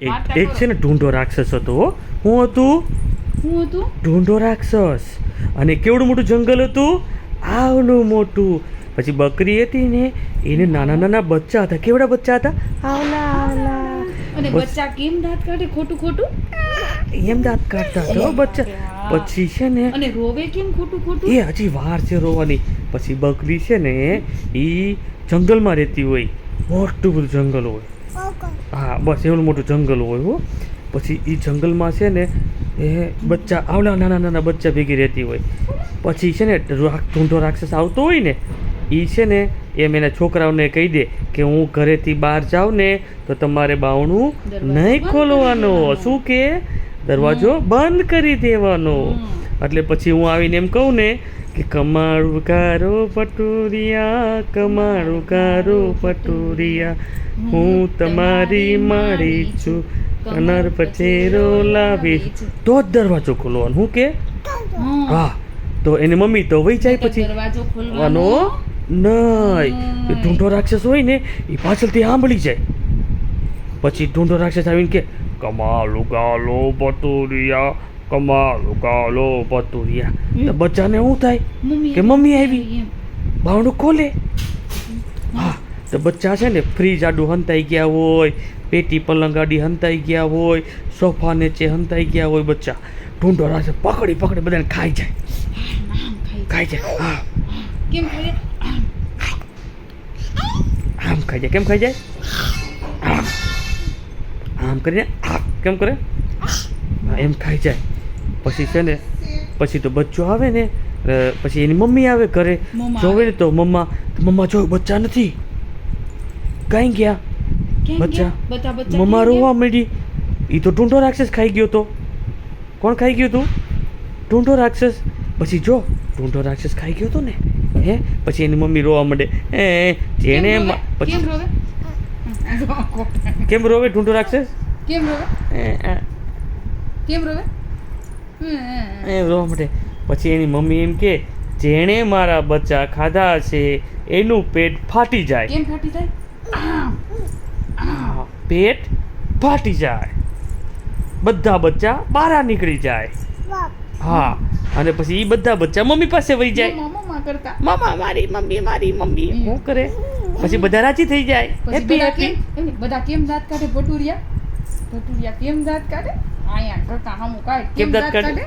એક છે ને ઢૂંઢો રાક્ષસ હતો હો. હું હતું ઢૂંઢો રાક્ષસ. અને કેવડું મોટું જંગલ હતું, આવલું મોટું. પછી બકરી હતી ને, એને નાના નાના બચ્ચા હતા. કેવડા બચ્ચા હતા, આવલા આવલા. અને બચ્ચા કેમ દાંત કાઢે ખોટું ખોટું? એમ દાંત કાઢતા હતા બચ્ચા. પછી છે ને અને રોવે કેમ ખોટું ખોટું? એ હજી વાર છે રોવાની. પછી બકરી છે ને એ જંગલમાં રહેતી હોય, મોટું બધું જંગલ હોય. હા બસ એવું મોટું જંગલ હોય હો. પછી એ જંગલમાં છે ને એ બચ્ચા આવલા નાના નાના બચ્ચા ભેગી રહેતી હોય. પછી છે ને ઢૂંઢો રાક્ષસ આવતો હોય ને, એ છે ને એમ એના છોકરાઓને કહી દે કે હું ઘરેથી બહાર જાઉં ને તો તમારે બાવણું નહીં ખોલવાનું. શું કે દરવાજો બંધ કરી દેવાનો. એટલે પછી હું આવીને એમ કહું ને કે કમાળું કારો પટુરિયા, કમાળું કારો પટુરિયા, હું તમારી માડી છું, કનર પચેરો લાવી છું. તો જ દરવાજો ખોલવાનો. હું કે હા. તો એને મમ્મી તો વહી જાય. પછી દરવાજો ખોલવાનો નહીં, ઢૂંઢો રાક્ષસ હોય ને એ પાછળથી સાંભળી જાય. પછી ઢૂંઢો રાક્ષસ આવીને કે કમાલું ગાલો પતુરિયા, કમાલું ગાલો પતુરિયા. તો બચ્ચાને શું થાય કે મમ્મી આવી, બાવણું ખોલે. હા તો બચ્ચા છે ને ફ્રીજ આડું હંતાઈ ગયા હોય, પેટી પલંગ આડી હંતાઈ ગયા હોય, સોફા નીચે હંતાઈ ગયા હોય બચ્ચા. ઢૂંઢો રાક્ષસ પકડી પકડી બધાને ખાઈ જાય. ખાઈ જાય. હા કેમ ખાય? આમ ખાઈ જાય. કેમ ખાઈ જાય? આમ કરીને કેમ કરે? એમ ખાઈ જાય. પછી છે ને પછી તો બચ્ચો આવે ને, પછી એની મમ્મી આવે ઘરે. જોવે ને તો મમ્મા જોયું બચ્ચા નથી. કાંઈ ગયા બચ્ચા? મમ્મા રોવા માંડી. એ તો ઢૂંઢો રાક્ષસ ખાઈ ગયો તો. કોણ ખાઈ ગયું તું? ઢૂંઢો રાક્ષસ. પછી જો ઢૂંઢો રાક્ષસ ખાઈ ગયો તો ને હે. પછી એની મમ્મી રોવા માંડે. જેને પછી કેમ રોવે ઢૂંઢો રાક્ષસ? કેમ રોવે? કેમ રોવે? એમ રોવા માંડે. પછી એની મમ્મી એમ કે જેણે મારા બચ્ચા ખાધા છે એનું પેટ ફાટી જાય. કેમ ફાટી જાય? પેટ ફાટી જાય, બધા બચ્ચા બહાર નીકળી જાય. હા અને પછી એ બધા બચ્ચા મમ્મી પાસે વહી જાય. મમ્મા કરતા મામા મારી મમ્મી, મારી મમ્મી. શું કરે? પછી બધા રાજી થઈ જાય. Happy happy. બધા કેમ દાંત કાઢે? ભટુરિયા કેમ દાંત કાઢે? આયા કરતા હમું કાઢે. કેમ દાંત કાઢે?